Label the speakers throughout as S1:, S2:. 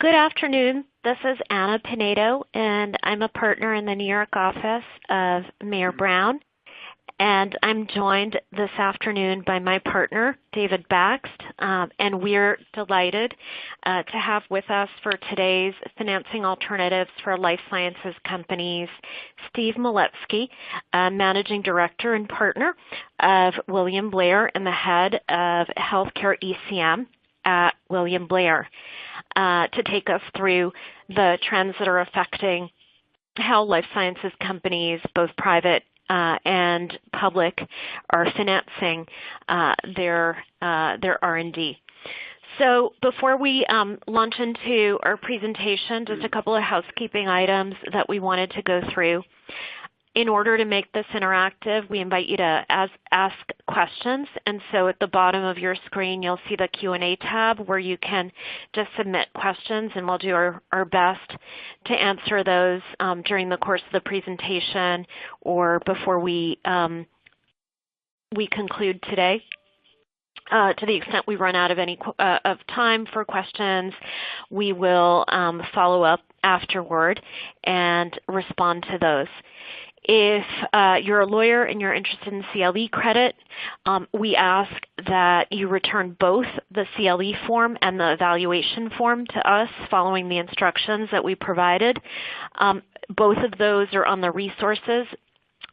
S1: Good afternoon. This is Anna Pinedo, and I'm a partner in the New York office of Mayer Brown. And I'm joined this afternoon by my partner, David Baxt, and we're delighted to have with us for today's Financing Alternatives for Life Sciences Companies, Steve Miletsky, Managing Director and Partner of William Blair and the Head of Healthcare ECM at William Blair, to take us through the trends that are affecting how life sciences companies, both private and public, are financing their R&D. So before we launch into our presentation, just a couple of housekeeping items that we wanted to go through. In order to make this interactive, we invite you to ask questions. And so at the bottom of your screen, you'll see the Q&A tab where you can just submit questions, and we'll do our best to answer those during the course of the presentation or before we conclude today. To the extent we run out of of time for questions, we will follow up afterward and respond to those. If you're a lawyer and you're interested in CLE credit, we ask that you return both the CLE form and the evaluation form to us following the instructions that we provided. Both of those are on the resources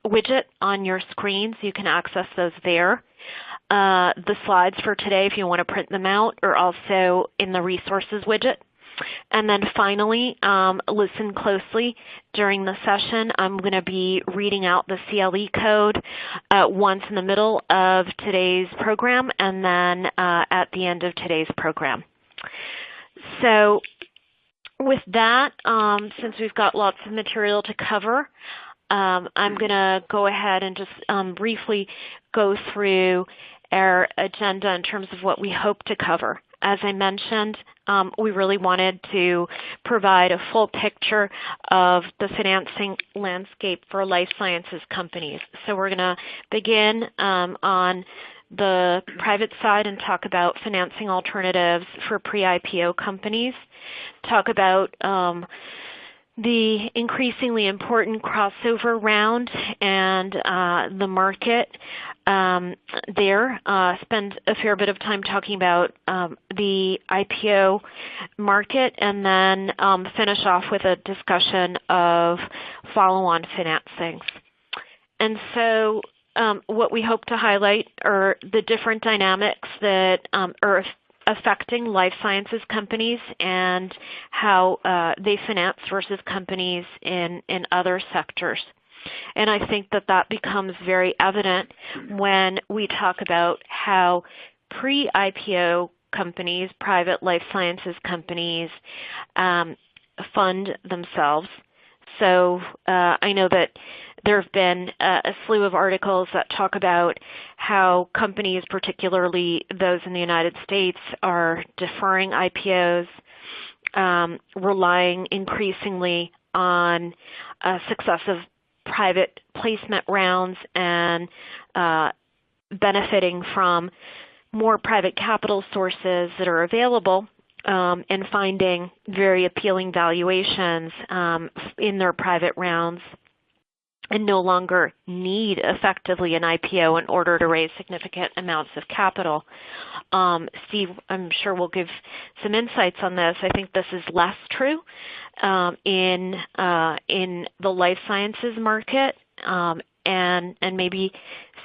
S1: widget on your screen, so you can access those there. The slides for today, if you want to print them out, are also in the resources widget. And then finally, listen closely during the session. I'm going to be reading out the CLE code once in the middle of today's program and then at the end of today's program. So with that, since we've got lots of material to cover, I'm going to go ahead and just briefly go through our agenda in terms of what we hope to cover. As I mentioned, we really wanted to provide a full picture of the financing landscape for life sciences companies. So we're going to begin on the private side and talk about financing alternatives for pre-IPO companies, talk about the increasingly important crossover round and the market there. Spend a fair bit of time talking about the IPO market, and then finish off with a discussion of follow-on financings. And so what we hope to highlight are the different dynamics that are affecting life sciences companies and how they finance versus companies in other sectors. And I think that becomes very evident when we talk about how pre-IPO companies, private life sciences companies, fund themselves. So I know that there have been a slew of articles that talk about how companies, particularly those in the United States, are deferring IPOs, relying increasingly on successive private placement rounds, and benefiting from more private capital sources that are available, and finding very appealing valuations in their private rounds, and no longer need effectively an IPO in order to raise significant amounts of capital. Steve, I'm sure, will give some insights on this. I think this is less true in the life sciences market. And maybe,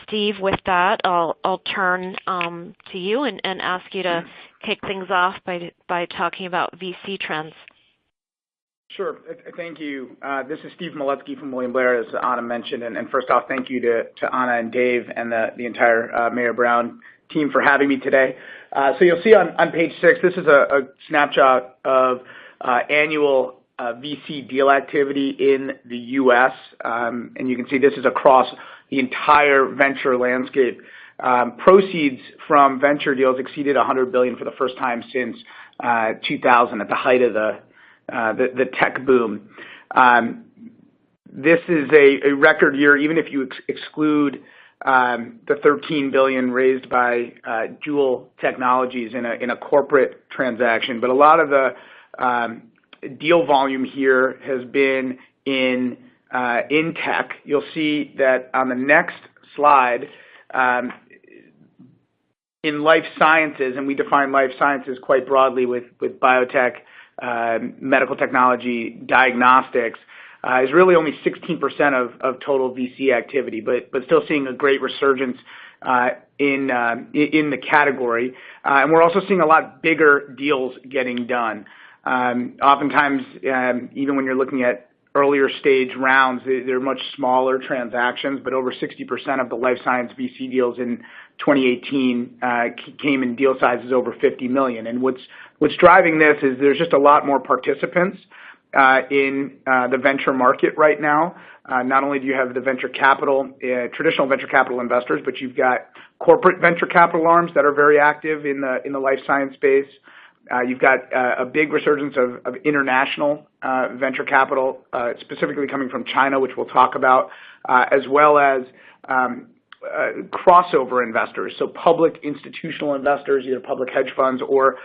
S1: Steve, with that, I'll turn to you and ask you to kick things off by talking about VC trends.
S2: Sure. Thank you. This is Steve Miletsky from William Blair, as Anna mentioned. And first off, thank you to Anna and Dave and the entire Mayer Brown team for having me today. So you'll see on page 6, this is a snapshot of annual VC deal activity in the U.S. And you can see this is across the entire venture landscape. Proceeds from venture deals exceeded $100 billion for the first time since 2000, at the height of the tech boom. This is a record year, even if you exclude the $13 billion raised by Juul Technologies in a corporate transaction. But a lot of the deal volume here has been in tech. You'll see that on the next slide, in life sciences, and we define life sciences quite broadly with biotech, medical technology, diagnostics, is really only 16% of total VC activity, but still seeing a great resurgence in the category. And we're also seeing a lot bigger deals getting done. Oftentimes, even when you're looking at earlier stage rounds, they're much smaller transactions, but over 60% of the life science VC deals in 2018 came in deal sizes over 50 million. And what's driving this is there's just a lot more participants in the venture market right now. Not only do you have the venture capital, traditional venture capital investors, but you've got corporate venture capital arms that are very active in the life science space. You've got a big resurgence of international venture capital, specifically coming from China, which we'll talk about, as well as crossover investors, so public institutional investors, either public hedge funds or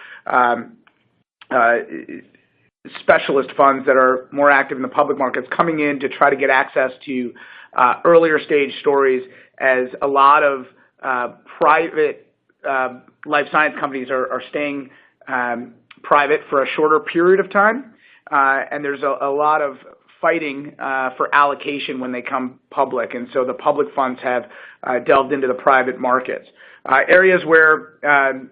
S2: specialist funds that are more active in the public markets, coming in to try to get access to earlier stage stories, as a lot of private life science companies are staying private for a shorter period of time, and there's a lot of fighting for allocation when they come public, and so the public funds have delved into the private markets. Areas where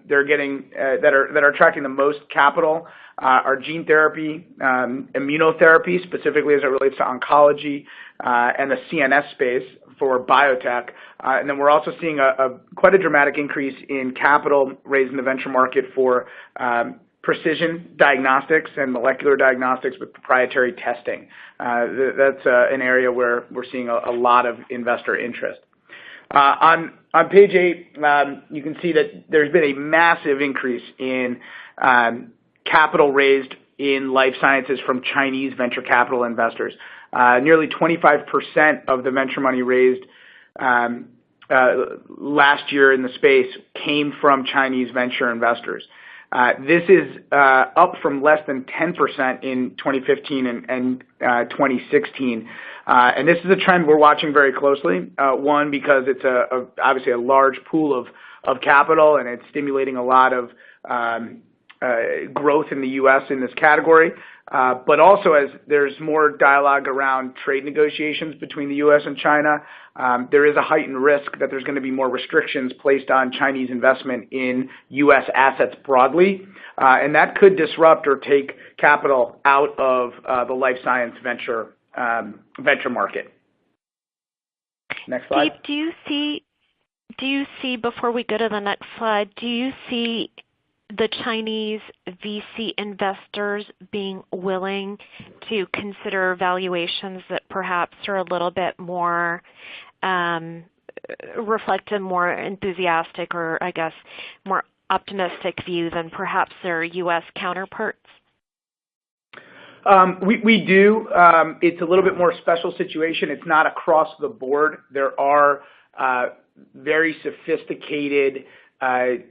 S2: they're getting that are attracting the most capital are gene therapy, immunotherapy, specifically as it relates to oncology, and the CNS space for biotech. And then we're also seeing quite a dramatic increase in capital raised in the venture market for precision diagnostics and molecular diagnostics with proprietary testing. That's an area where we're seeing a lot of investor interest. On page 8, you can see that there's been a massive increase in capital raised in life sciences from Chinese venture capital investors. Nearly 25% of the venture money raised last year in the space came from Chinese venture investors. This is up from less than 10% in 2015 and 2016. And this is a trend we're watching very closely. One, because it's obviously a large pool of capital, and it's stimulating a lot of growth in the U.S. in this category. But also, as there's more dialogue around trade negotiations between the U.S. and China, there is a heightened risk that there's going to be more restrictions placed on Chinese investment in U.S. assets broadly, and that could disrupt or take capital out of the life science venture market. Next slide.
S1: Steve, do you see, before we go to the next slide, do you see the Chinese VC investors being willing to consider valuations that perhaps are a little bit more reflect a more enthusiastic, or I guess more optimistic view than perhaps their U.S. counterparts?
S2: We do. It's a little bit more special situation. It's not across the board. There are very sophisticated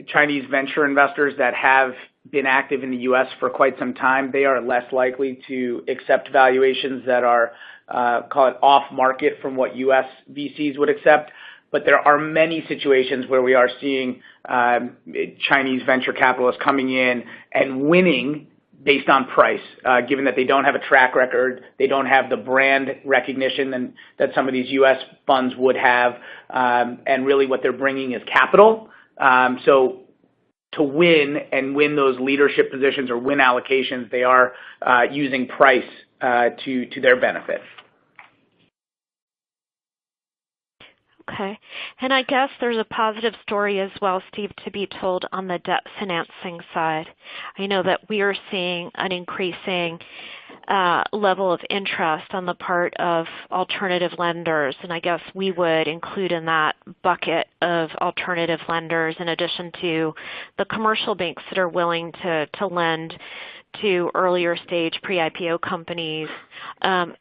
S2: Chinese venture investors that have been active in the U.S. for quite some time. They are less likely to accept valuations that are, call it, off market from what U.S. VCs would accept. But there are many situations where we are seeing Chinese venture capitalists coming in and winning based on price, given that they don't have a track record, they don't have the brand recognition that some of these U.S. funds would have, and really what they're bringing is capital. So to win those leadership positions or win allocations, they are using price to their benefit.
S1: Okay. And I guess there's a positive story as well, Steve, to be told on the debt financing side. I know that we are seeing an increasing level of interest on the part of alternative lenders, and I guess we would include in that bucket of alternative lenders, in addition to the commercial banks that are willing to lend to earlier stage pre-IPO companies, an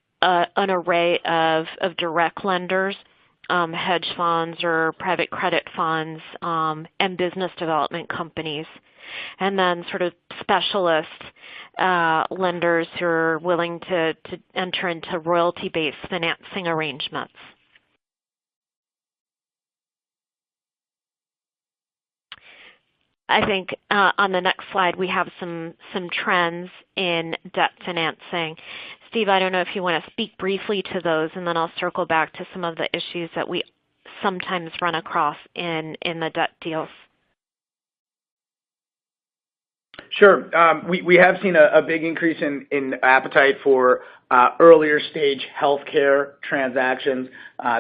S1: array of direct lenders hedge funds or private credit funds, and business development companies. And then sort of specialist lenders who are willing to enter into royalty-based financing arrangements. I think on the next slide we have some trends in debt financing. Steve, I don't know if you want to speak briefly to those, and then I'll circle back to some of the issues that we sometimes run across in the debt deals.
S2: Sure. We have seen a big increase in appetite for earlier stage healthcare transactions.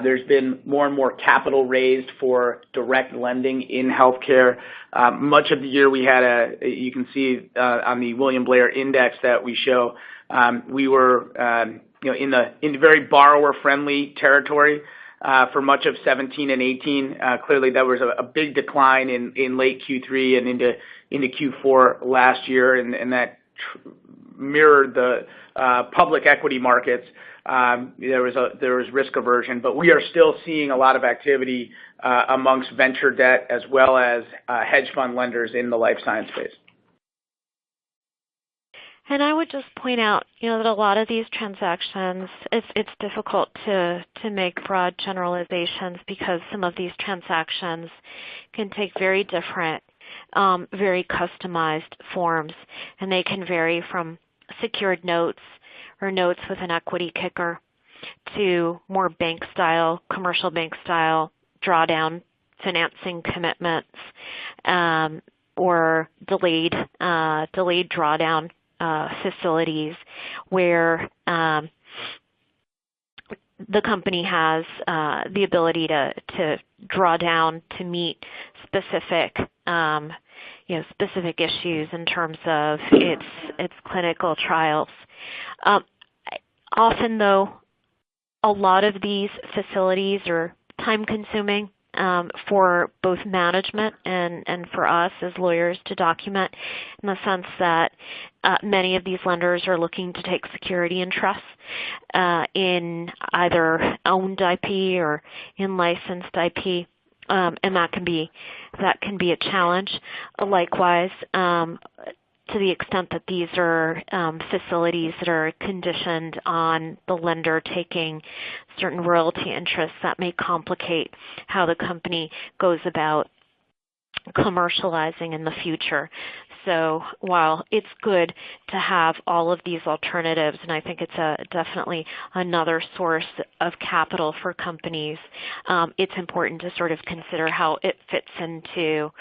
S2: There's been more and more capital raised for direct lending in healthcare. Much of the year we had you can see on the William Blair index that we show, we were in very borrower friendly territory. For much of 17 and 18, clearly there was a big decline in late Q3 and into Q4 last year, and that mirrored the public equity markets. There was risk aversion, but we are still seeing a lot of activity amongst venture debt as well as hedge fund lenders in the life science space.
S1: And I would just point out, that a lot of these transactions, it's difficult to make broad generalizations because some of these transactions can take very different, very customized forms, and they can vary from secured notes or notes with an equity kicker to more bank-style, commercial bank-style drawdown financing commitments, or delayed drawdown facilities where the company has the ability to draw down to meet specific specific issues in terms of its clinical trials. Often, though, a lot of these facilities are time-consuming for both management and for us as lawyers to document, in the sense that many of these lenders are looking to take security interests in either owned IP or in licensed IP, and that can be a challenge. Likewise, to the extent that these are facilities that are conditioned on the lender taking certain royalty interests, that may complicate how the company goes about commercializing in the future. So while it's good to have all of these alternatives, and I think it's definitely another source of capital for companies, it's important to sort of consider how it fits into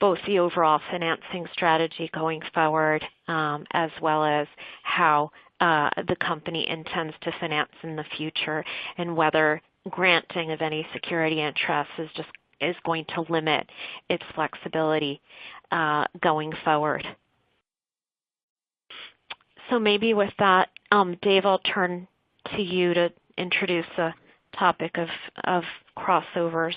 S1: both the overall financing strategy going forward, as well as how the company intends to finance in the future, and whether granting of any security interests is going to limit its flexibility going forward. So maybe with that, Dave, I'll turn to you to introduce the topic of crossovers.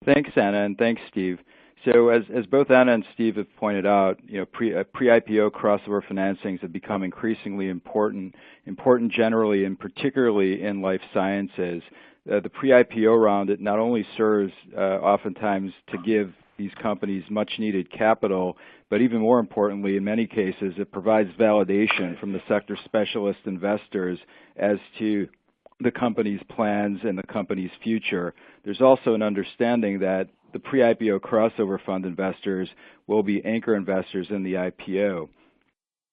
S3: Thanks, Anna, and thanks, Steve. So as both Anna and Steve have pointed out, pre-IPO crossover financings have become increasingly important generally and particularly in life sciences. The pre-IPO round, it not only serves oftentimes to give these companies much needed capital, but even more importantly, in many cases, it provides validation from the sector specialist investors as to the company's plans and the company's future. There's also an understanding that the pre-IPO crossover fund investors will be anchor investors in the IPO.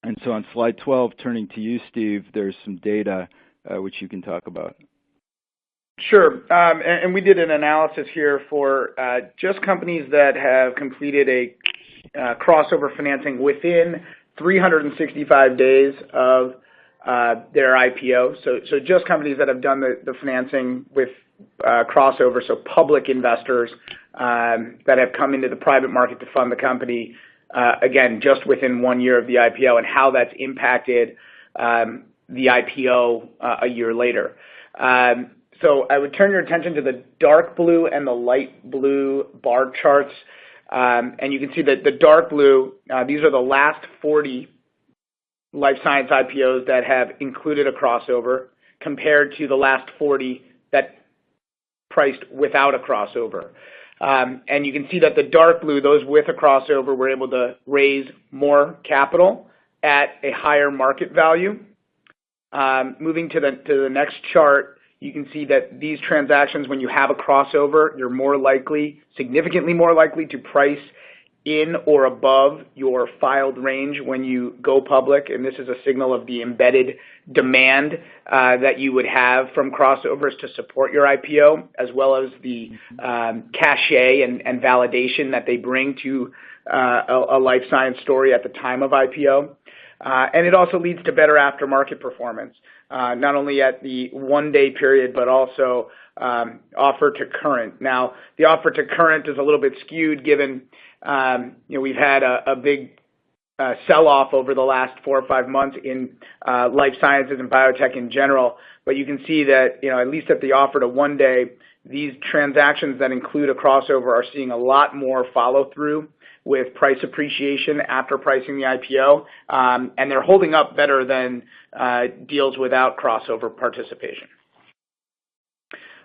S3: And so on slide 12, turning to you, Steve, there's some data which you can talk about.
S2: Sure. And we did an analysis here for just companies that have completed a crossover financing within 365 days of their IPO. So just companies that have done the financing with crossover, so public investors that have come into the private market to fund the company, again, just within 1 year of the IPO, and how that's impacted the IPO a year later. So I would turn your attention to the dark blue and the light blue bar charts. And you can see that the dark blue, these are the last 40 life science IPOs that have included a crossover, compared to the last 40 that priced without a crossover. And you can see that the dark blue, those with a crossover, were able to raise more capital at a higher market value. Moving to the next chart, you can see that these transactions, when you have a crossover, you're more likely, significantly more likely to price in or above your filed range when you go public, and this is a signal of the embedded demand that you would have from crossovers to support your IPO, as well as the cachet and validation that they bring to a life science story at the time of IPO. And it also leads to better aftermarket performance, not only at the one-day period, but also offer to current. Now, the offer to current is a little bit skewed given we've had a big sell-off over the last 4 or 5 months in life sciences and biotech in general. But you can see that, at least at the offer to one day, these transactions that include a crossover are seeing a lot more follow-through with price appreciation after pricing the IPO, and they're holding up better than deals without crossover participation.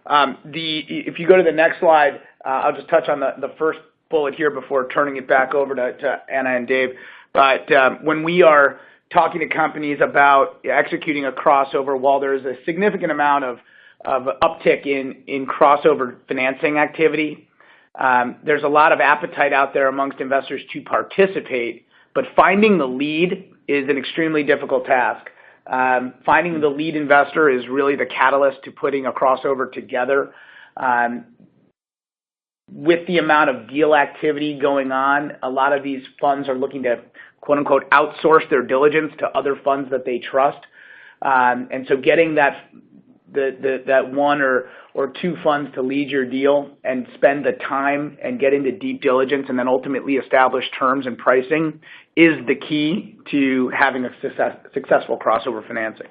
S2: If you go to the next slide, I'll just touch on the first bullet here before turning it back over to Anna and Dave. But when we are talking to companies about executing a crossover, while there is a significant amount of uptick in crossover financing activity, there's a lot of appetite out there amongst investors to participate, but finding the lead is an extremely difficult task. Finding the lead investor is really the catalyst to putting a crossover together. With the amount of deal activity going on, a lot of these funds are looking to, quote unquote, outsource their diligence to other funds that they trust. And so getting that one or two funds to lead your deal and spend the time and get into deep diligence and then ultimately establish terms and pricing is the key to having a successful crossover financing.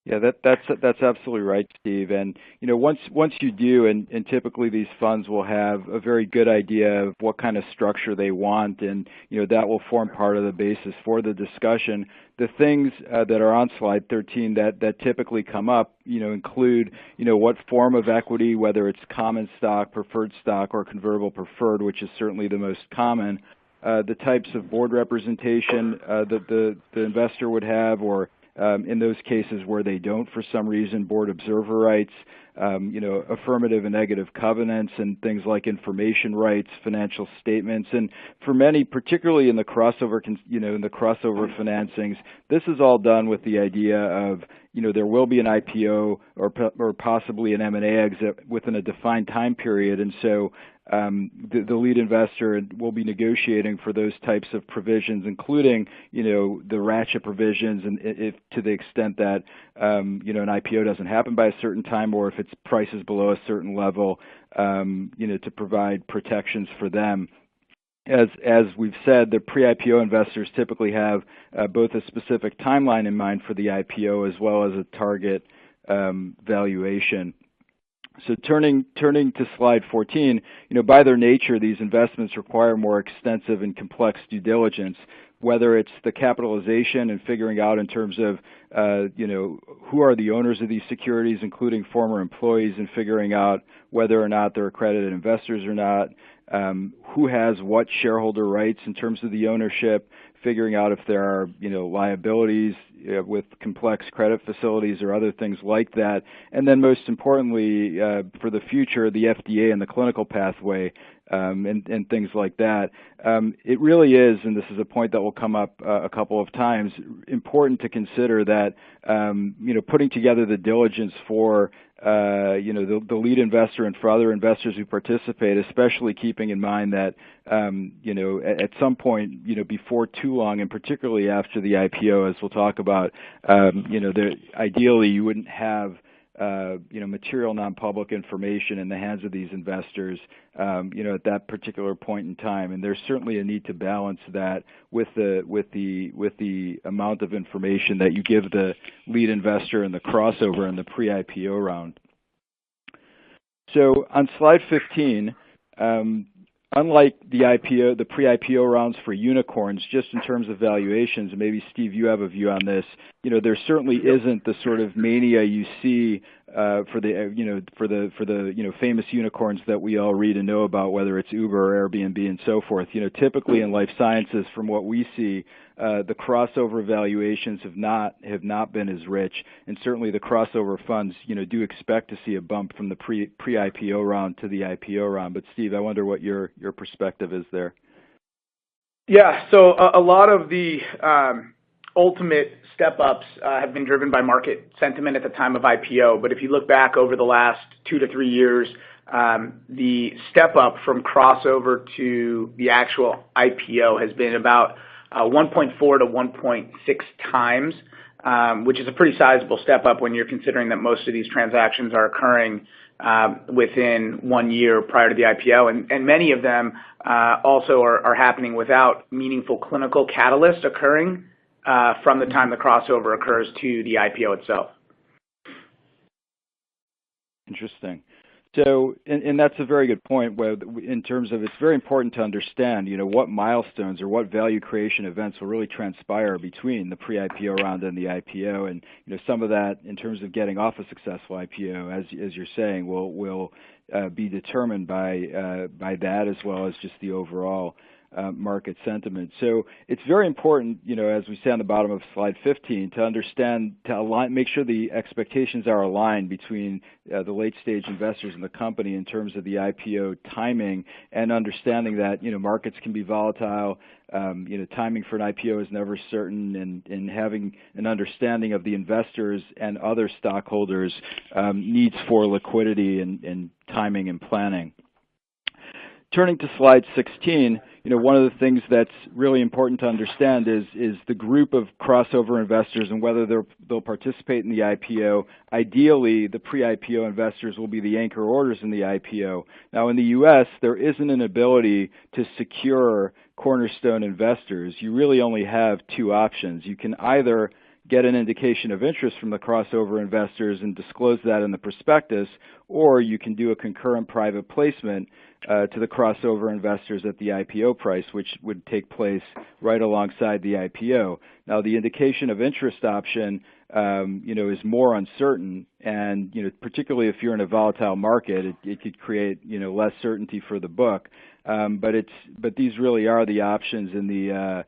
S3: Yeah, that's absolutely right, Steve. And once you do, and typically these funds will have a very good idea of what kind of structure they want, and that will form part of the basis for the discussion. The things that are on slide 13 that typically come up, include what form of equity, whether it's common stock, preferred stock, or convertible preferred, which is certainly the most common. The types of board representation that the investor would have, or in those cases where they don't for some reason, board observer rights, affirmative and negative covenants, and things like information rights, financial statements. And for many, particularly in the crossover, financings, this is all done with the idea of there will be an IPO or possibly an M&A exit within a defined time period, and so the lead investor will be negotiating for those types of provisions, including the ratchet provisions, and if to the extent that an IPO doesn't happen by a certain time, or if its price is below a certain level, to provide protections for them. As we've said, the pre-IPO investors typically have both a specific timeline in mind for the IPO as well as a target valuation. So turning to slide 14, by their nature, these investments require more extensive and complex due diligence, whether it's the capitalization and figuring out in terms of, who are the owners of these securities, including former employees, and figuring out whether or not they're accredited investors or not, who has what shareholder rights in terms of the ownership, figuring out if there are, liabilities with complex credit facilities or other things like that. And then most importantly, for the future, the FDA and the clinical pathway, and things like that. It really is, and this is a point that will come up a couple of times, important to consider that, putting together the diligence for the lead investor and for other investors who participate, especially keeping in mind that, at some point, before too long, and particularly after the IPO, as we'll talk about, ideally you wouldn't have, material non-public information in the hands of these investors, at that particular point in time. And there's certainly a need to balance that with the amount of information that you give the lead investor in the crossover and the pre-IPO round. So on slide 15, unlike the pre-IPO rounds for unicorns, just in terms of valuations, and maybe Steve, you have a view on this, there certainly isn't the sort of mania you see for the famous unicorns that we all read and know about, whether it's Uber or Airbnb and so forth. Typically in life sciences, from what we see, the crossover valuations have not been as rich, and certainly the crossover funds, do expect to see a bump from the pre-IPO round to the IPO round. But Steve, I wonder what your perspective is there.
S2: Yeah, so a lot of the ultimate step-ups have been driven by market sentiment at the time of IPO. But if you look back over the last 2 to 3 years, the step-up from crossover to the actual IPO has been about 1.4 to 1.6 times, which is a pretty sizable step-up when you're considering that most of these transactions are occurring within 1 year prior to the IPO, and many of them also are happening without meaningful clinical catalysts occurring from the time the crossover occurs to the IPO itself.
S3: Interesting. So, and that's a very good point. Where, in terms of, it's very important to understand, what milestones or what value creation events will really transpire between the pre-IPO round and the IPO, and some of that, in terms of getting off a successful IPO, as you're saying, will be determined by that, as well as just the overall market sentiment. So it's very important, as we say on the bottom of slide 15, to understand, to align, make sure the expectations are aligned between the late-stage investors in the company in terms of the IPO timing, and understanding that markets can be volatile. Timing for an IPO is never certain, and having an understanding of the investors and other stockholders' needs for liquidity and timing and planning. Turning to slide 16, one of the things that's really important to understand is the group of crossover investors and whether they'll participate in the IPO. Ideally, the pre-IPO investors will be the anchor orders in the IPO. Now, in the U.S., there isn't an ability to secure cornerstone investors. You really only have two options. You can either get an indication of interest from the crossover investors and disclose that in the prospectus, or you can do a concurrent private placement to the crossover investors at the IPO price, which would take place right alongside the IPO. Now, the indication of interest option, is more uncertain, and particularly if you're in a volatile market, it could create less certainty for the book. But these really are the options in the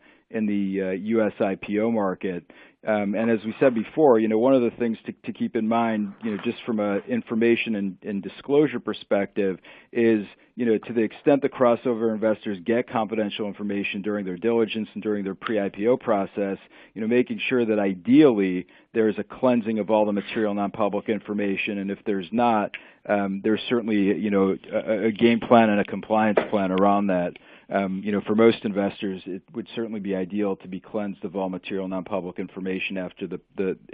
S3: U.S. IPO market. And as we said before, one of the things to keep in mind, just from a information and disclosure perspective, is to the extent the crossover investors get confidential information during their diligence and during their pre-IPO process, making sure that ideally there is a cleansing of all the material non-public information, and if there's not, there's certainly a game plan and a compliance plan around that. For most investors, it would certainly be ideal to be cleansed of all material non-public information after the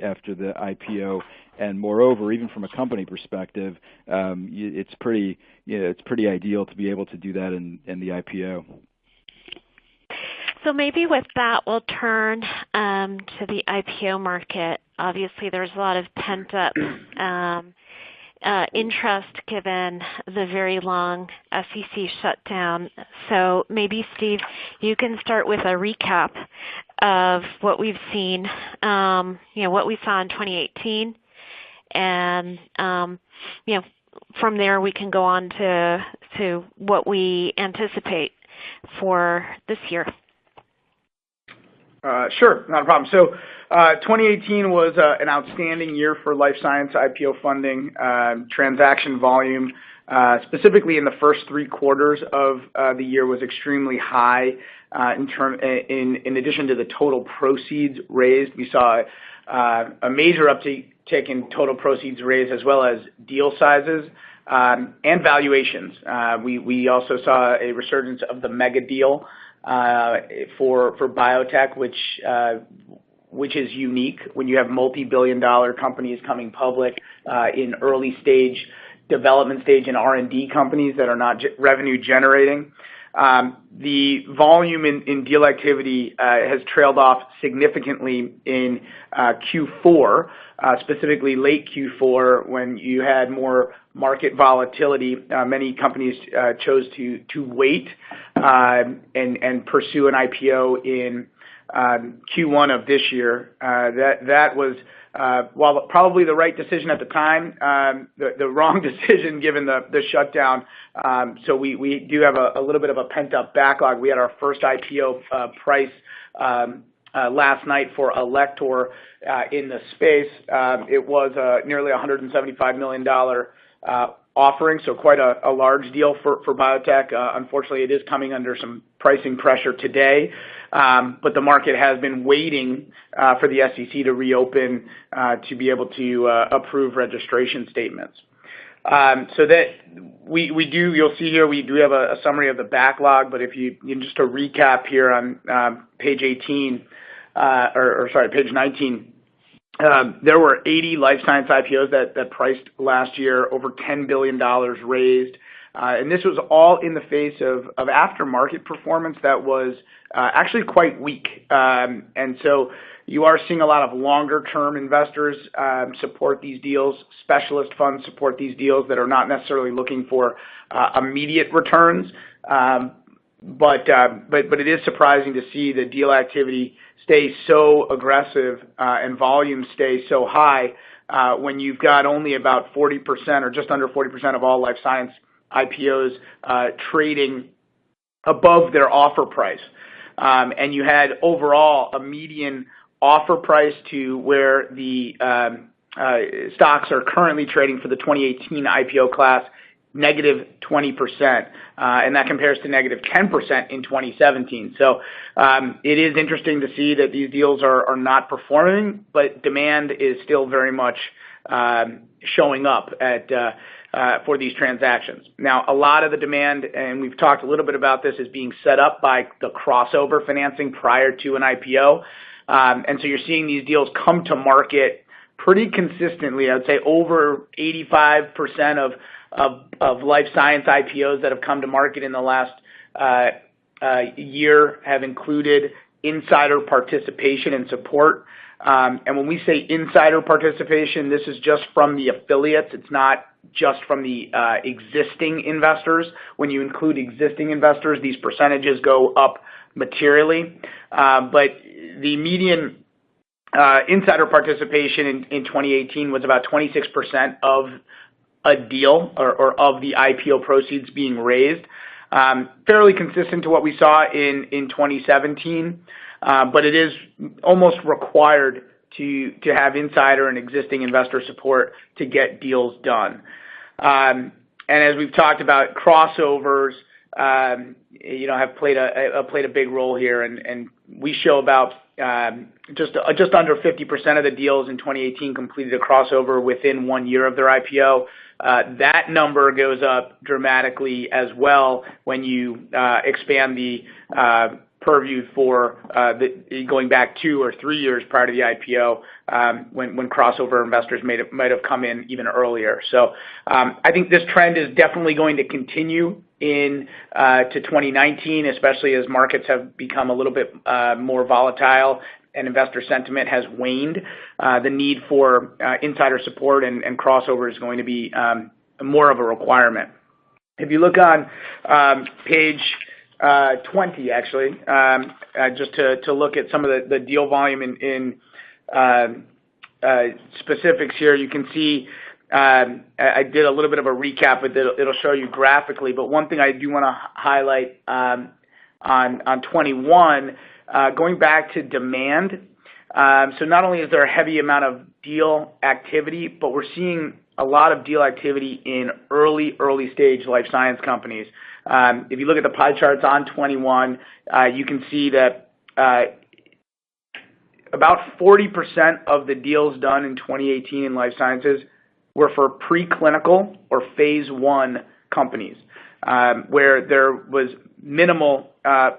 S3: IPO, and moreover, even from a company perspective, it's pretty ideal to be able to do that in the IPO.
S1: So maybe with that, we'll turn to the IPO market. Obviously, there's a lot of pent-up interest given the very long SEC shutdown. So maybe, Steve, you can start with a recap of what we've seen, what we saw in 2018, and from there we can go on to what we anticipate for this year.
S2: Sure, not a problem. So 2018 was an outstanding year for life science IPO funding. Transaction volume, specifically in the first 3 quarters of the year, was extremely high. In addition to the total proceeds raised, we saw a major uptick in total proceeds raised, as well as deal sizes and valuations. We also saw a resurgence of the mega deal for biotech, which is unique when you have multi-billion-dollar companies coming public in early stage, development stage, and R&D companies that are not revenue generating. The volume in deal activity has trailed off significantly in Q4, specifically late Q4, when you had more market volatility. Many companies chose to wait and pursue an IPO in Q1 of this year. That was while probably the right decision at the time, the wrong decision given the shutdown. So we do have a little bit of a pent-up backlog. We had our first IPO price last night for Elector in the space. It was nearly $175 million offering, so quite a large deal for biotech. Unfortunately, it is coming under some pricing pressure today, but the market has been waiting for the SEC to reopen to be able to approve registration statements. So that you'll see here, we do have a summary of the backlog, but if you just to recap here on page 18, page 19, there were 80 life science IPOs that priced last year, over $10 billion raised. And this was all in the face of aftermarket performance that was actually quite weak. And so you are seeing a lot of longer-term investors support these deals. Specialist funds support these deals that are not necessarily looking for immediate returns. But it is surprising to see the deal activity stay so aggressive and volumes stay so high when you've got only about 40% or just under 40% of all life science IPOs trading above their offer price. And you had overall a median offer price to where the stocks are currently trading for the 2018 IPO class, negative 20%, and that compares to negative 10% in 2017. So it is interesting to see that these deals are not performing, but demand is still very much showing up for these transactions. Now, a lot of the demand, and we've talked a little bit about this, is being set up by the crossover financing prior to an IPO. And so you're seeing these deals come to market pretty consistently. I would say over 85% of life science IPOs that have come to market in the last year have included insider participation and support. And when we say insider participation, this is just from the affiliates. It's not just from the existing investors. When you include existing investors, these percentages go up materially. But the median insider participation in 2018 was about 26% of a deal or of the IPO proceeds being raised. Fairly consistent to what we saw in 2017, but it is almost required to have insider and existing investor support to get deals done. And as we've talked about, crossovers, have played a big role here, and we show about just under 50% of the deals in 2018 completed a crossover within 1 year of their IPO. That number goes up dramatically as well when you expand the purview for going back 2 or 3 years prior to the IPO, when crossover investors might have come in even earlier. So I think this trend is definitely going to continue to 2019, especially as markets have become a little bit more volatile and investor sentiment has waned. The need for insider support and crossover is going to be more of a requirement. If you look on page 20, actually, just to look at some of the deal volume in specifics here, you can see I did a little bit of a recap, but it'll show you graphically. But one thing I do want to highlight on 21, going back to demand. So not only is there a heavy amount of deal activity, but we're seeing a lot of deal activity in early stage life science companies. If you look at the pie charts on 21, you can see that about 40% of the deals done in 2018 in life sciences were for preclinical or phase 1 companies, where there was minimal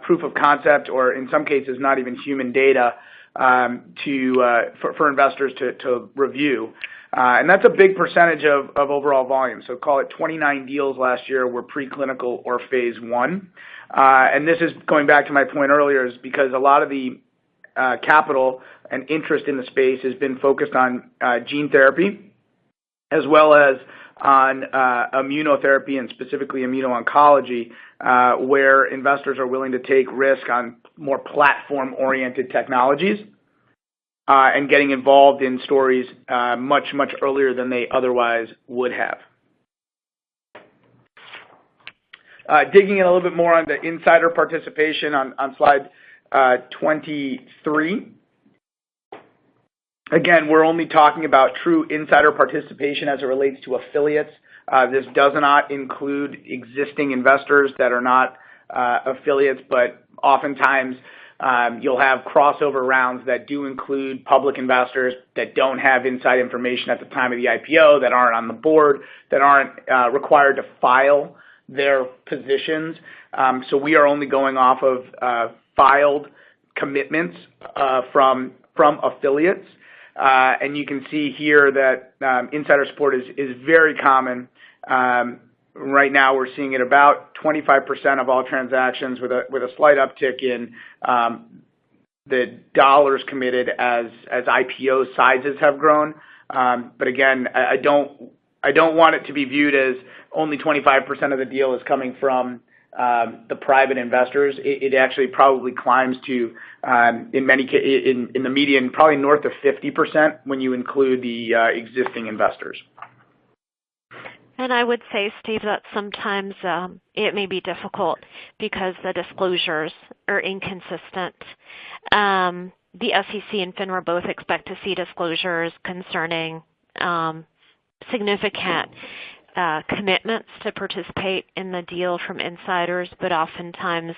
S2: proof of concept, or in some cases not even human data for investors to review. And that's a big percentage of overall volume. So call it 29 deals last year were preclinical or phase 1. And this is going back to my point earlier, is because a lot of the capital and interest in the space has been focused on gene therapy, as well as on immunotherapy and specifically immuno-oncology, where investors are willing to take risk on more platform-oriented technologies. and getting involved in stories much earlier than they otherwise would have. Digging in a little bit more on the insider participation on slide 23. Again, we're only talking about true insider participation as it relates to affiliates. This does not include existing investors that are not affiliates, but oftentimes you'll have crossover rounds that do include public investors that don't have inside information at the time of the IPO, that aren't on the board, that aren't required to file their positions. So we are only going off of filed commitments from affiliates. And you can see here that insider support is very common. Right now, we're seeing it about 25% of all transactions, with a slight uptick in the dollars committed as IPO sizes have grown. But again, I don't want it to be viewed as only 25% of the deal is coming from the private investors. It actually probably climbs to, in the median, probably north of 50% when you include the existing investors.
S1: And I would say, Steve, that sometimes it may be difficult because the disclosures are inconsistent. The SEC and FINRA both expect to see disclosures concerning significant commitments to participate in the deal from insiders, but oftentimes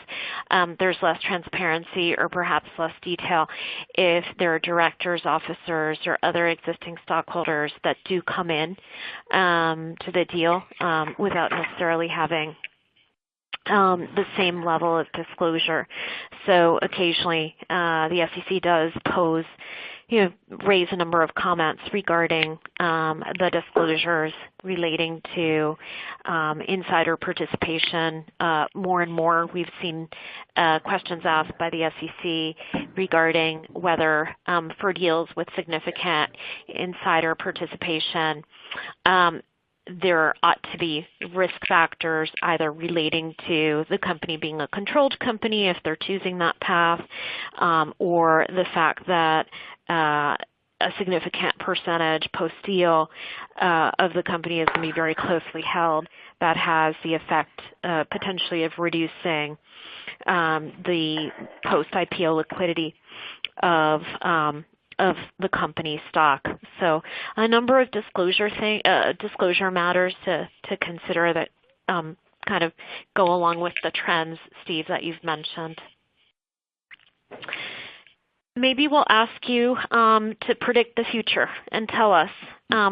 S1: there's less transparency or perhaps less detail if there are directors, officers, or other existing stockholders that do come in to the deal without necessarily having the same level of disclosure. So occasionally the SEC does raise a number of comments regarding the disclosures relating to insider participation. More and more we've seen questions asked by the SEC regarding whether for deals with significant insider participation, there ought to be risk factors either relating to the company being a controlled company if they're choosing that path, or the fact that a significant percentage post-deal of the company is going to be very closely held. That has the effect potentially of reducing the post-IPO liquidity of the company's stock. So a number of disclosure matters to consider that kind of go along with the trends, Steve, that you've mentioned. Maybe we'll ask you to predict the future and tell us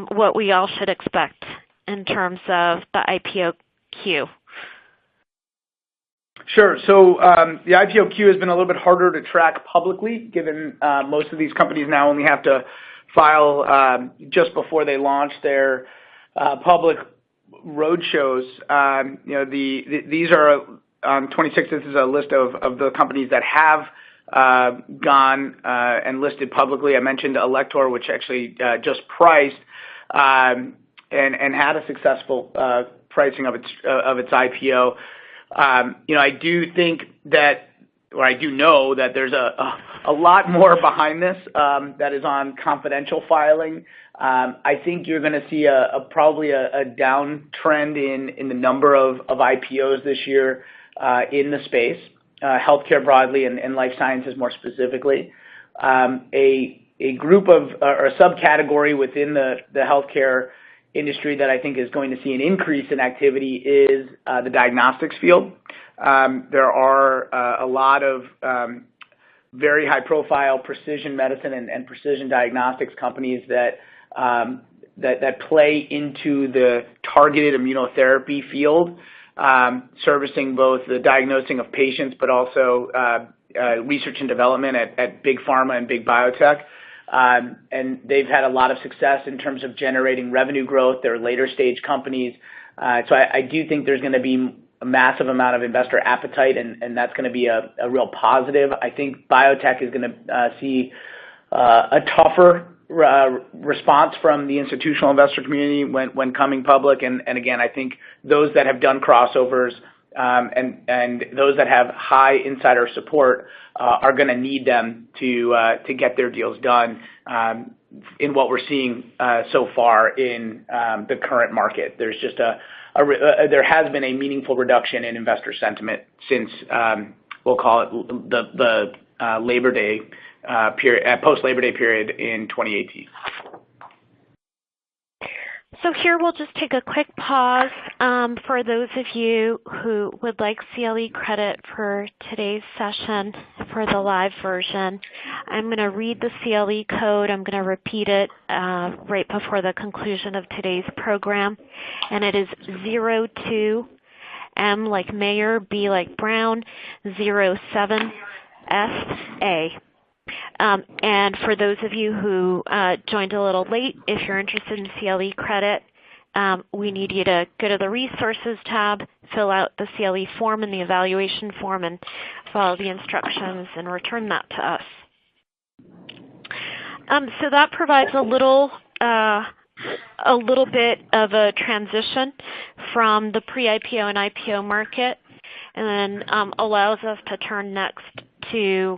S1: what we all should expect in terms of the IPO queue.
S2: Sure. So the IPO queue has been a little bit harder to track publicly, given most of these companies now only have to file just before they launch their public roadshows. These are on 26. This is a list of the companies that have gone and listed publicly. I mentioned Elector, which actually just priced and had a successful pricing of its IPO. I do think that, or I do know that there's a lot more behind this that is on confidential filing. I think you're going to see probably a downtrend in the number of IPOs this year in the space, healthcare broadly and life sciences more specifically. A group of, or a subcategory within the healthcare industry that I think is going to see an increase in activity is the diagnostics field. There are a lot of very high-profile precision medicine and precision diagnostics companies that play into the targeted immunotherapy field, servicing both the diagnosing of patients but also research and development at big pharma and big biotech. And they've had a lot of success in terms of generating revenue growth. They're later stage companies. So I do think there's going to be a massive amount of investor appetite, and that's going to be a real positive. I think biotech is going to see a tougher response from the institutional investor community when coming public. And again, I think those that have done crossovers and those that have high insider support are going to need them to get their deals done in what we're seeing so far in the current market. There's just there has been a meaningful reduction in investor sentiment since we'll call it the Labor Day period, post-Labor Day period in 2018.
S1: So here we'll just take a quick pause for those of you who would like CLE credit for today's session for the live version. I'm going to read the CLE code. I'm going to repeat it right before the conclusion of today's program. And it is 02 M like Mayor, B like Brown, 07 SA. And for those of you who joined a little late, if you're interested in CLE credit, we need you to go to the Resources tab, fill out the CLE form and the evaluation form, and follow the instructions and return that to us. So that provides a little bit of a transition from the pre-IPO and IPO market, and then allows us to turn next to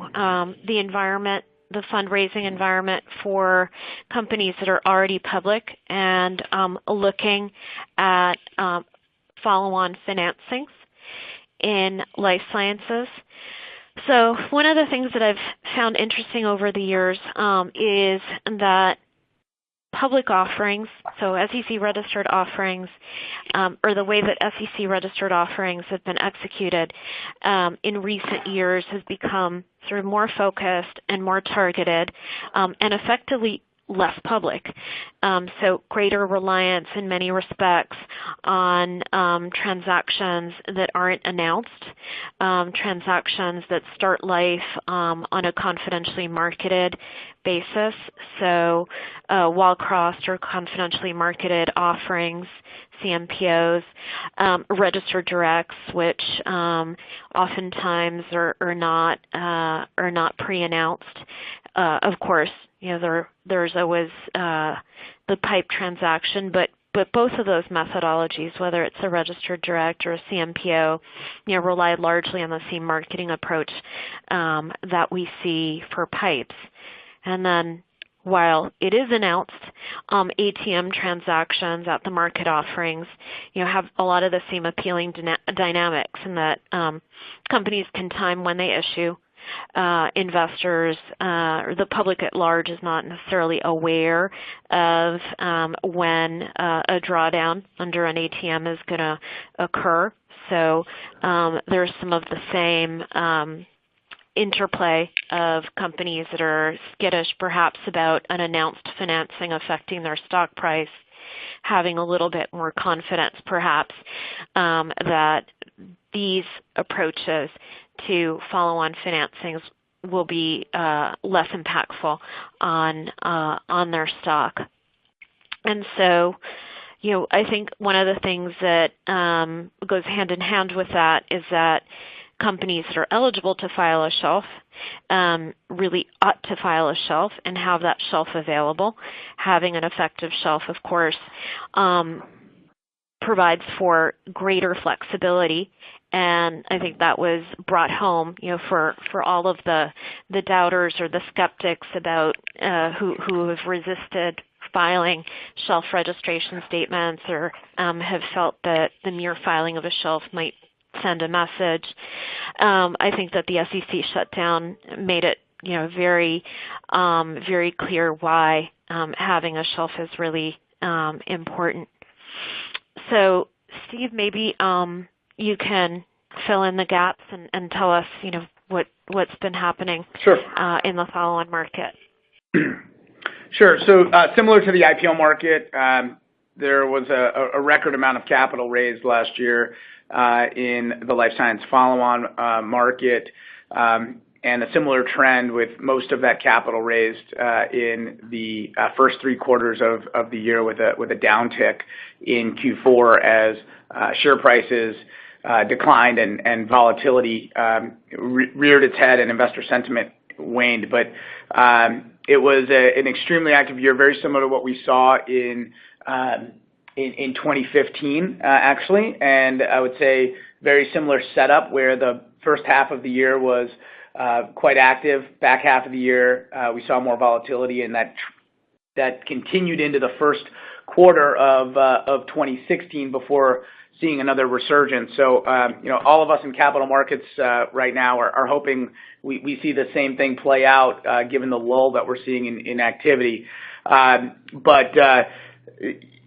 S1: the environment, the fundraising environment for companies that are already public and looking at follow-on financings in life sciences. So one of the things that I've found interesting over the years is that public offerings, so SEC-registered offerings, or the way that SEC-registered offerings have been executed in recent years has become sort of more focused and more targeted and effectively less public. So greater reliance in many respects on transactions that aren't announced, transactions that start life on a confidentially marketed basis. So wall-crossed or confidentially marketed offerings, CMPOs, registered directs, which oftentimes are not pre-announced. Of course, there's always the pipe transaction, but both of those methodologies, whether it's a registered direct or a CMPO, rely largely on the same marketing approach that we see for pipes. And then while it is announced, ATM transactions at the market offerings, have a lot of the same appealing dynamics in that companies can time when they issue. Investors or the public at large is not necessarily aware of when a drawdown under an ATM is going to occur. So there's some of the same interplay of companies that are skittish perhaps about unannounced financing affecting their stock price, having a little bit more confidence perhaps that these approaches to follow-on financings will be less impactful on their stock. And so, I think one of the things that goes hand in hand with that is that companies that are eligible to file a shelf really ought to file a shelf and have that shelf available. Having an effective shelf, of course, provides for greater flexibility. And I think that was brought home, for all of the doubters or the skeptics about who have resisted filing shelf registration statements or have felt that the mere filing of a shelf might send a message. I think that the SEC shutdown made it, very clear why having a shelf is really important. So, Steve, maybe you can fill in the gaps and tell us, what's been happening
S2: Sure.
S1: In the follow-on market.
S2: Sure. So similar to the IPO market, there was a record amount of capital raised last year in the life science follow-on market, and a similar trend with most of that capital raised in the first 3 quarters of the year with a downtick in Q4 as share prices declined and volatility reared its head and investor sentiment waned. But it was an extremely active year, very similar to what we saw in 2015, actually. And I would say very similar setup where the first half of the year was quite active. Back half of the year, we saw more volatility, and that continued into the first quarter of 2016 before seeing another resurgence. So, all of us in capital markets right now are hoping we see the same thing play out given the lull that we're seeing in activity. But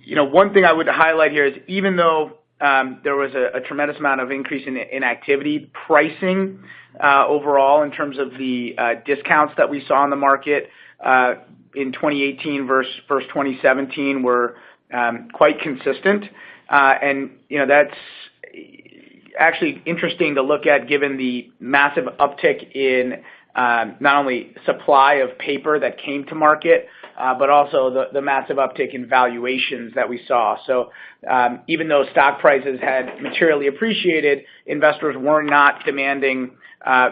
S2: one thing I would highlight here is even though there was a tremendous amount of increase in activity, pricing overall in terms of the discounts that we saw in the market in 2018 versus 2017 were quite consistent. And that's actually interesting to look at given the massive uptick in not only supply of paper that came to market, but also the massive uptick in valuations that we saw. So even though stock prices had materially appreciated, investors were not demanding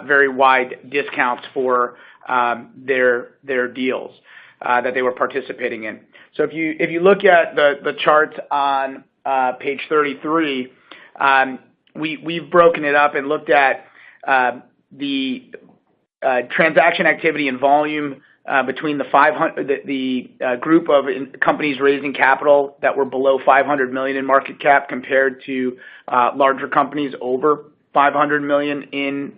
S2: very wide discounts for their deals that they were participating in. So if you look at the charts on page 33, we've broken it up and looked at the transaction activity and volume between the group of companies raising capital that were below 500 million in market cap compared to larger companies over 500 million in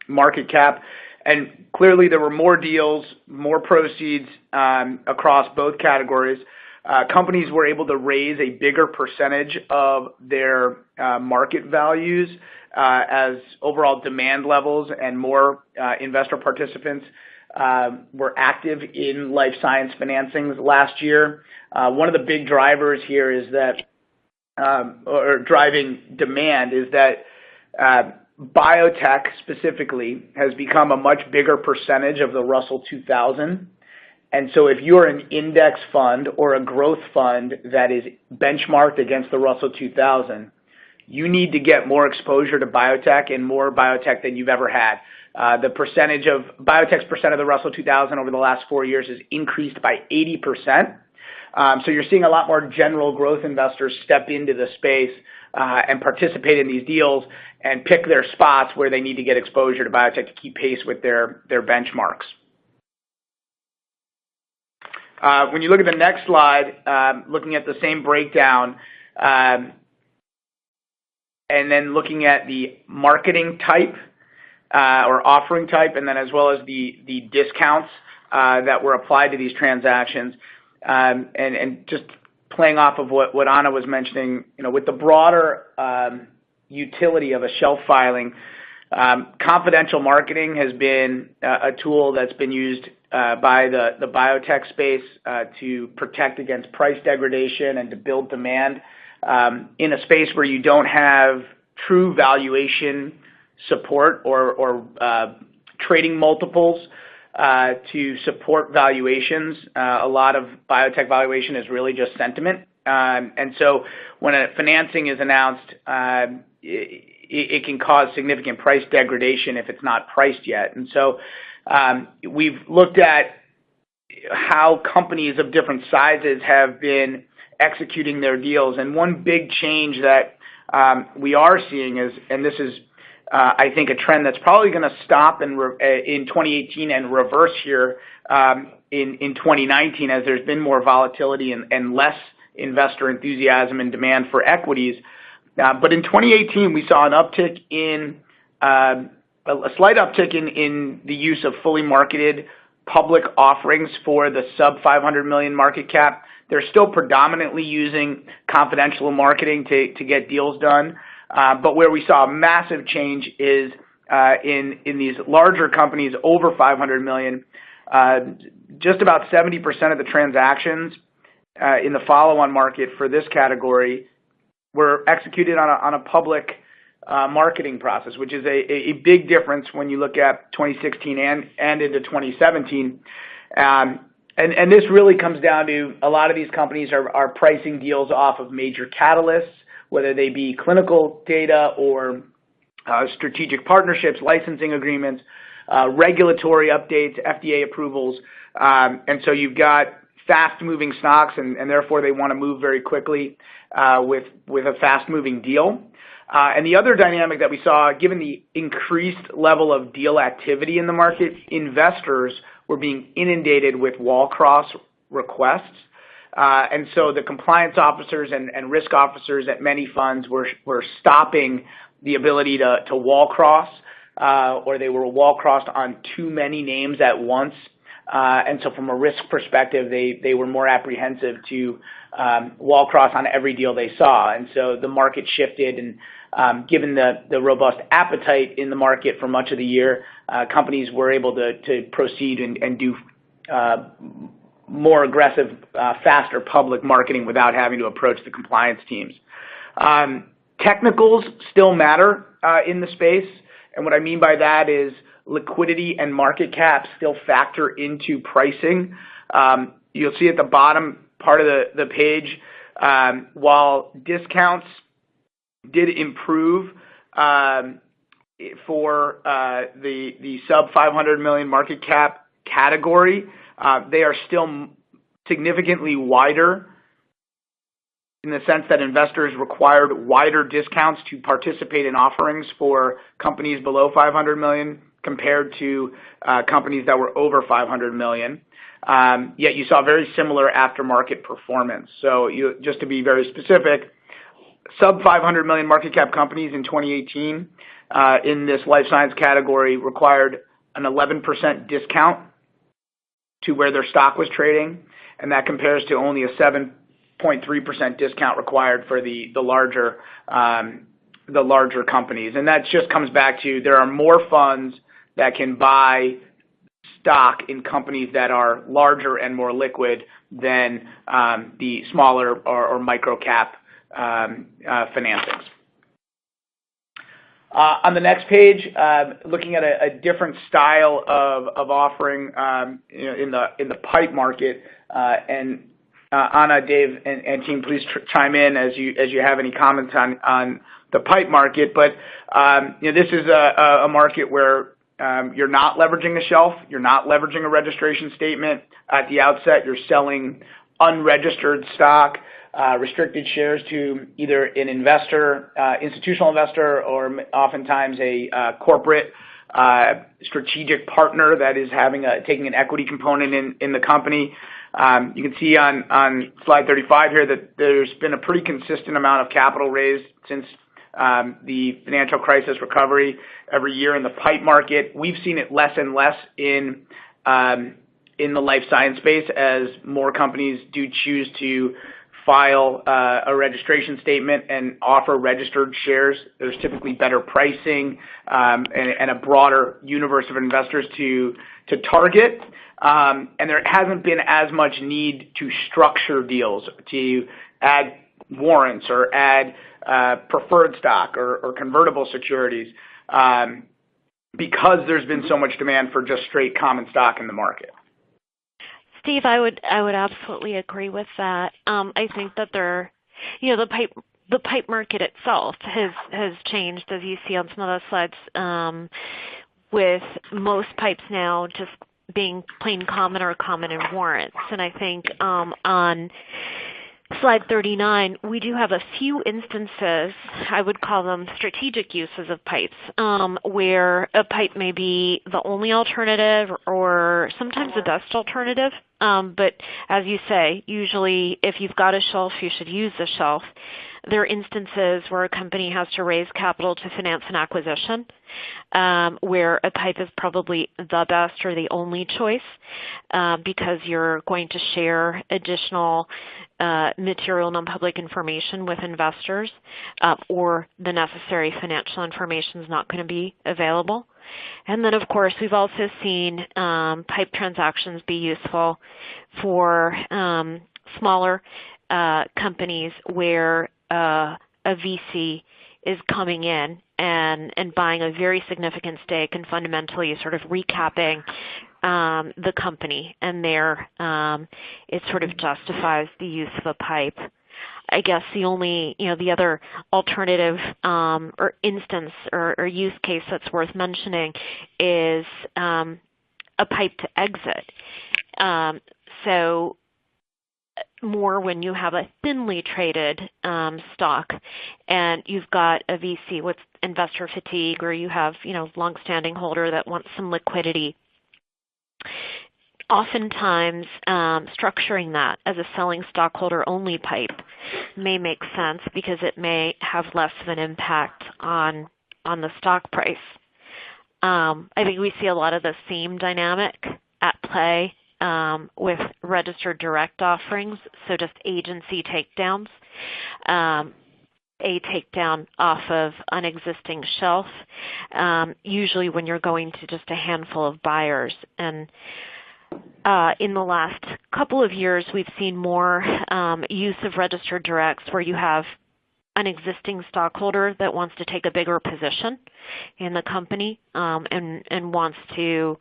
S2: market cap. And clearly there were more deals, more proceeds across both categories. Companies were able to raise a bigger percentage of their market values as overall demand levels and more investor participants were active in life science financings last year. One of the big drivers here is that, or driving demand, is that biotech specifically has become a much bigger percentage of the Russell 2000. And so if you're an index fund or a growth fund that is benchmarked against the Russell 2000, you need to get more exposure to biotech and more biotech than you've ever had. The percentage of biotech's percent of the Russell 2000 over the last 4 years has increased by 80%. So you're seeing a lot more general growth investors step into the space and participate in these deals and pick their spots where they need to get exposure to biotech to keep pace with their benchmarks. When you look at the next slide, looking at the same breakdown, and then looking at the marketing type or offering type, and then as well as the discounts that were applied to these transactions, and just playing off of what Anna was mentioning, with the broader utility of a shelf filing, confidential marketing has been a tool that's been used by the biotech space to protect against price degradation and to build demand in a space where you don't have true valuation support or trading multiples to support valuations. A lot of biotech valuation is really just sentiment. And so when a financing is announced, it can cause significant price degradation if it's not priced yet. And so we've looked at how companies of different sizes have been executing their deals. And one big change that we are seeing is, and this is, I think, a trend that's probably going to stop in 2018 and reverse here in 2019 as there's been more volatility and less investor enthusiasm and demand for equities. But in 2018, we saw an uptick a slight uptick in the use of fully marketed public offerings for the sub 500 million market cap. They're still predominantly using confidential marketing to get deals done. But where we saw a massive change is in these larger companies over 500 million. Just about 70% of the transactions in the follow-on market for this category were executed on a public marketing process, which is a big difference when you look at 2016 and into 2017. And this really comes down to a lot of these companies are pricing deals off of major catalysts, whether they be clinical data or strategic partnerships, licensing agreements, regulatory updates, FDA approvals. And so you've got fast-moving stocks, and therefore they want to move very quickly with a fast-moving deal. And the other dynamic that we saw, given the increased level of deal activity in the market, investors were being inundated with wall cross requests. And so the compliance officers and risk officers at many funds were stopping the ability to wall cross, or they were wall crossed on too many names at once. And so from a risk perspective, they were more apprehensive to wall cross on every deal they saw. And so the market shifted, and given the robust appetite in the market for much of the year, companies were able to proceed and do more aggressive, faster public marketing without having to approach the compliance teams. Technicals still matter in the space, and what I mean by that is liquidity and market cap still factor into pricing. You'll see at the bottom part of the page, while discounts did improve for the sub 500 million market cap category, they are still significantly wider in the sense that investors required wider discounts to participate in offerings for companies below 500 million compared to companies that were over 500 million. Yet you saw very similar aftermarket performance. So just to be very specific, sub 500 million market cap companies in 2018 in this life science category required an 11% discount to where their stock was trading, and that compares to only a 7.3% discount required for the larger companies. And that just comes back to there are more funds that can buy stock in companies that are larger and more liquid than the smaller or micro cap financings. On the next page, looking at a different style of offering in the PIPE market, and Anna, Dave, and team, please chime in as you have any comments on the PIPE market. But this is a market where you're not leveraging a shelf, you're not leveraging a registration statement at the outset. You're selling unregistered stock, restricted shares to either an investor, institutional investor, or oftentimes a corporate strategic partner that is taking an equity component in the company. You can see on slide 35 here that there's been a pretty consistent amount of capital raised since the financial crisis recovery every year in the PIPE market. We've seen it less and less in the life science space as more companies do choose to file a registration statement and offer registered shares. There's typically better pricing and a broader universe of investors to target. And there hasn't been as much need to structure deals, to add warrants or add preferred stock or convertible securities because there's been so much demand for just straight common stock in the market.
S1: Steve, I would absolutely agree with that. I think that the PIPE market itself has changed, as you see on some of those slides, with most PIPEs now just being plain common or common in warrants. And I think on slide 39, we do have a few instances, I would call them strategic uses of PIPEs, where a PIPE may be the only alternative or sometimes the best alternative. But as you say, usually if you've got a shelf, you should use the shelf. There are instances where a company has to raise capital to finance an acquisition, where a PIPE is probably the best or the only choice because you're going to share additional material non-public information with investors, or the necessary financial information is not going to be available. And then, of course, we've also seen PIPE transactions be useful for smaller companies where a VC is coming in and buying a very significant stake and fundamentally sort of recapping the company, and there it sort of justifies the use of a PIPE. I guess the only, the other alternative or instance or use case that's worth mentioning is a PIPE to exit. So more when you have a thinly traded stock, and you've got a VC with investor fatigue, or you have longstanding holder that wants some liquidity. Oftentimes, structuring that as a selling stockholder only pipe may make sense because it may have less of an impact on the stock price. I think we see a lot of the same dynamic at play with registered direct offerings, so just agency takedowns. A takedown off of an existing shelf, usually when you're going to just a handful of buyers. And in the last couple of years, we've seen more use of registered directs where you have an existing stockholder that wants to take a bigger position in the company and wants to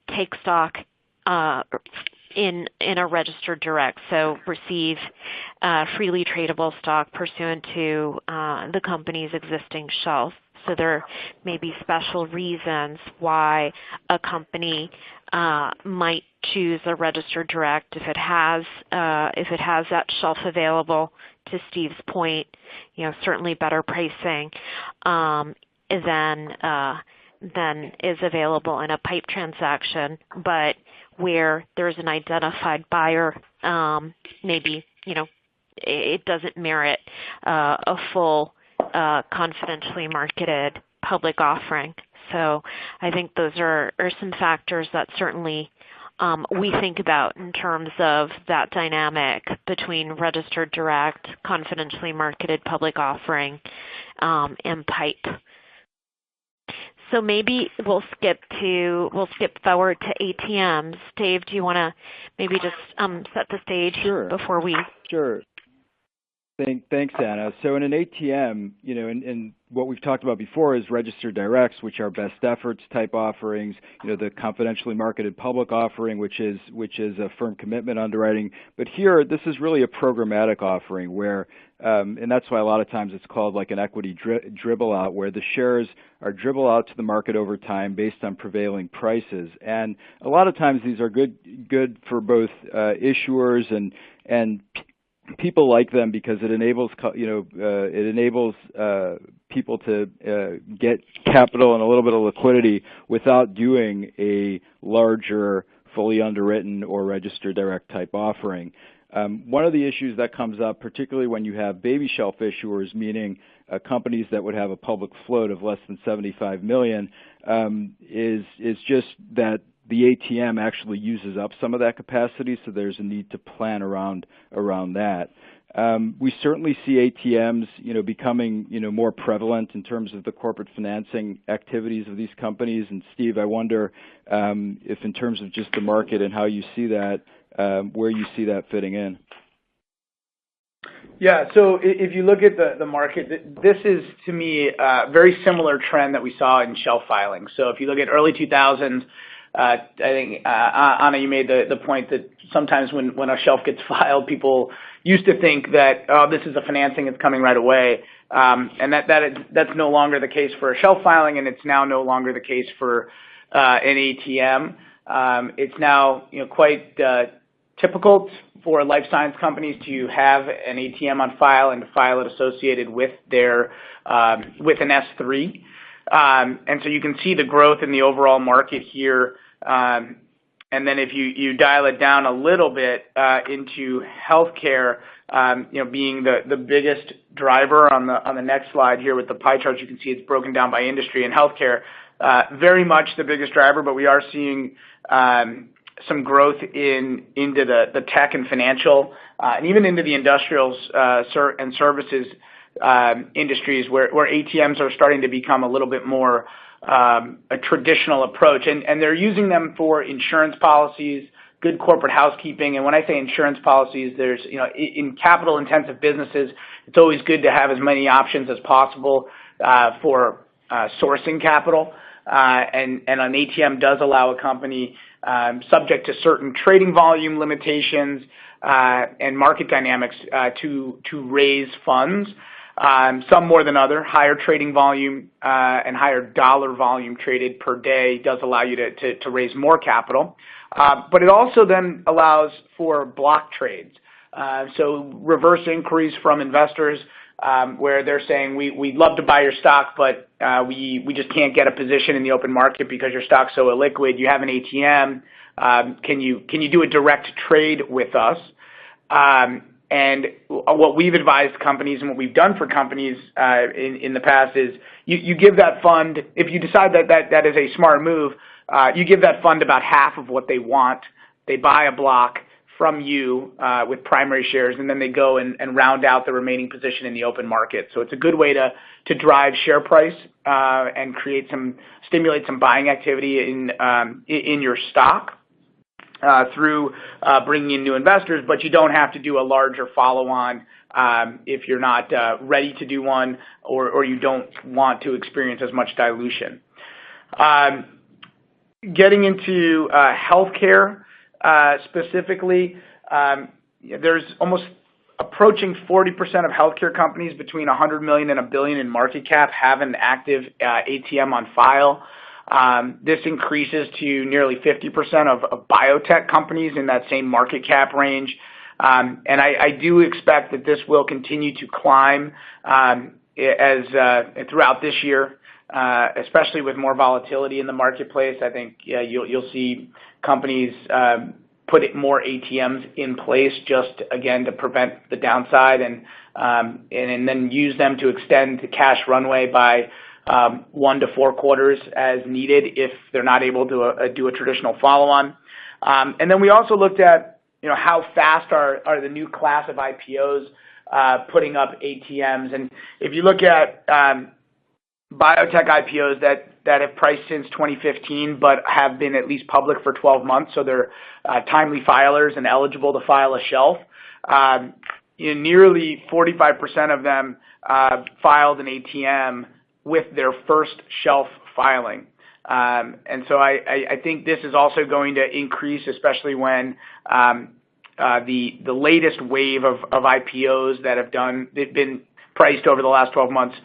S1: take stock in a registered direct, so receive freely tradable stock pursuant to the company's existing shelf. So there may be special reasons why a company might choose a registered direct if it has that shelf available. To Steve's point, certainly better pricing than is available in a pipe transaction, but where there's an identified buyer, maybe it doesn't merit a full confidentially marketed public offering. So I think those are some factors that certainly we think about in terms of that dynamic between registered direct, confidentially marketed public offering, and pipe. So maybe we'll skip forward to ATMs. Dave, do you want to maybe just set the stage before we?
S3: Sure. Thanks, Anna. So in an ATM, and what we've talked about before is registered directs, which are best efforts type offerings. The confidentially marketed public offering, which is a firm commitment underwriting. But here, this is really a programmatic offering where, and that's why a lot of times it's called like an equity dribble out, where the shares are dribble out to the market over time based on prevailing prices. And a lot of times these are good for both issuers and people like them because it enables people to get capital and a little bit of liquidity without doing a larger, fully underwritten or registered direct type offering. One of the issues that comes up, particularly when you have baby shelf issuers, meaning companies that would have a public float of less than 75 million, is just that the ATM actually uses up some of that capacity, so there's a need to plan around that. We certainly see ATMs, becoming, more prevalent in terms of the corporate financing activities of these companies. And Steve, I wonder if, in terms of just the market and how you see that, where you see that fitting in.
S2: Yeah, so if you look at the market, this is, to me, a very similar trend that we saw in shelf filing. So if you look at early 2000s, I think, Anna, you made the point that sometimes when a shelf gets filed, people used to think that, this is a financing, it's coming right away. And that's no longer the case for a shelf filing, and it's now no longer the case for an ATM. It's now quite typical for life science companies to have an ATM on file and to file it associated with their with an S3. And so you can see the growth in the overall market here. And then if you dial it down a little bit into healthcare, being the biggest driver on the next slide here with the pie chart, you can see it's broken down by industry, and healthcare very much the biggest driver, but we are seeing some growth into the tech and financial, and even into the industrials and services industries where ATMs are starting to become a little bit more a traditional approach. And they're using them for insurance policies, good corporate housekeeping. And when I say insurance policies, there's, in capital intensive businesses, it's always good to have as many options as possible for sourcing capital. And an ATM does allow a company, subject to certain trading volume limitations and market dynamics, to raise funds. some more than other. Higher trading volume and higher dollar volume traded per day does allow you to raise more capital. But it also then allows for block trades. So reverse inquiries from investors where they're saying, we'd love to buy your stock, but we just can't get a position in the open market because your stock's so illiquid. You have an ATM. Can you do a direct trade with us? And what we've advised companies and what we've done for companies in the past is you give that fund, if you decide that is a smart move, you give that fund about half of what they want. They buy a block from you with primary shares, and then they go and round out the remaining position in the open market. So it's a good way to drive share price and stimulate some buying activity in your stock through bringing in new investors, but you don't have to do a larger follow-on if you're not ready to do one or you don't want to experience as much dilution. Getting into healthcare specifically, there's almost approaching 40% of healthcare companies between 100 million and a billion in market cap have an active ATM on file. This increases to nearly 50% of biotech companies in that same market cap range. And I do expect that this will continue to climb as throughout this year, especially with more volatility in the marketplace. I think you'll see companies put more ATMs in place just, again, to prevent the downside and then use them to extend the cash runway by 1 to 4 quarters as needed if they're not able to do a traditional follow-on. And then we also looked at how fast are the new class of IPOs putting up ATMs. And if you look at biotech IPOs that have priced since 2015 but have been at least public for 12 months, so they're timely filers and eligible to file a shelf, nearly 45% of them filed an ATM with their first shelf filing. And so I think this is also going to increase, especially when the latest wave of IPOs that they've been priced over the last 12 months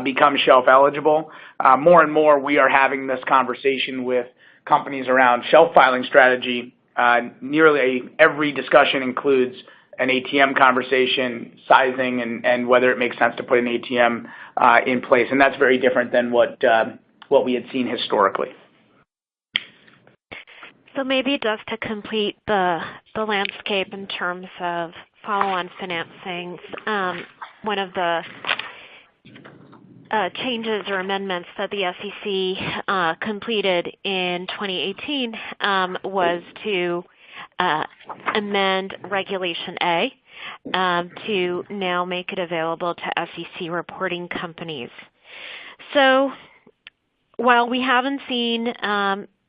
S2: become shelf eligible. More and more we are having this conversation with companies around shelf filing strategy. Nearly every discussion includes an ATM conversation, sizing, and whether it makes sense to put an ATM in place. And that's very different than what we had seen historically.
S1: So maybe just to complete the landscape in terms of follow-on financings, one of the changes or amendments that the SEC completed in 2018 was to amend Regulation A to now make it available to SEC reporting companies. So while we haven't seen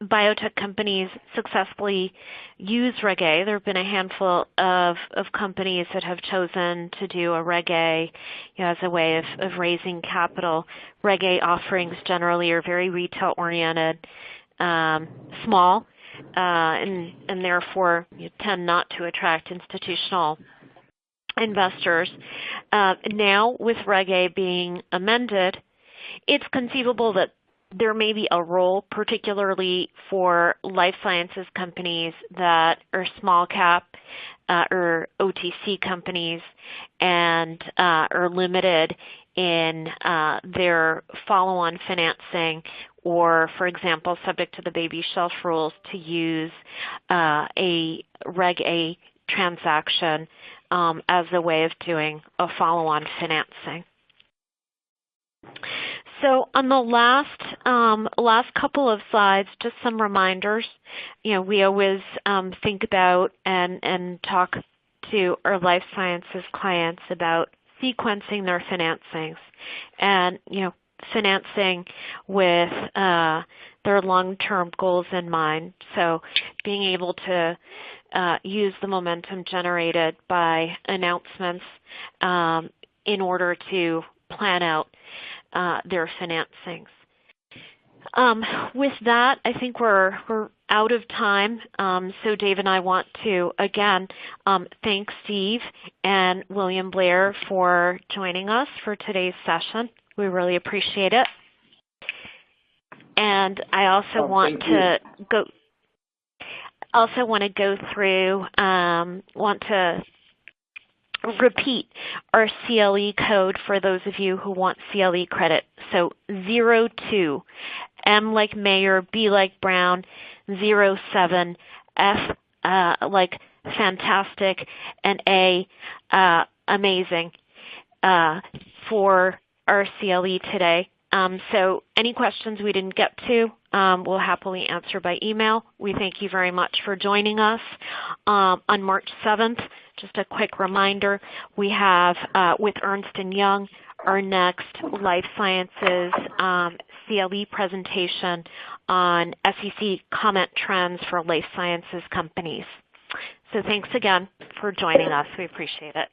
S1: biotech companies successfully use Reg A, there have been a handful of companies that have chosen to do a Reg A as a way of raising capital. Reg A offerings generally are very retail-oriented, small, and therefore tend not to attract institutional investors. Now, with Reg A being amended, it's conceivable that there may be a role, particularly for life sciences companies that are small cap or OTC companies and are limited in their follow-on financing, or, for example, subject to the baby shelf rules, to use a Reg A transaction as a way of doing a follow-on financing. So on the last couple of slides, just some reminders. We always think about and talk to our life sciences clients about sequencing their financings and, financing with their long-term goals in mind. So being able to use the momentum generated by announcements in order to plan out their financings. With that, I think we're out of time. So Dave and I want to, again, thank Steve and William Blair for joining us for today's session. We really appreciate it. And I also want to repeat our CLE code for those of you who want CLE credit. So 02, M like Mayor, B like Brown, 07, F like fantastic, and A amazing for our CLE today. So any questions we didn't get to, we'll happily answer by email. We thank you very much for joining us. On March 7th, just a quick reminder, we have, with Ernst & Young, our next life sciences CLE presentation on SEC comment trends for life sciences companies. So thanks again for joining us. We appreciate it.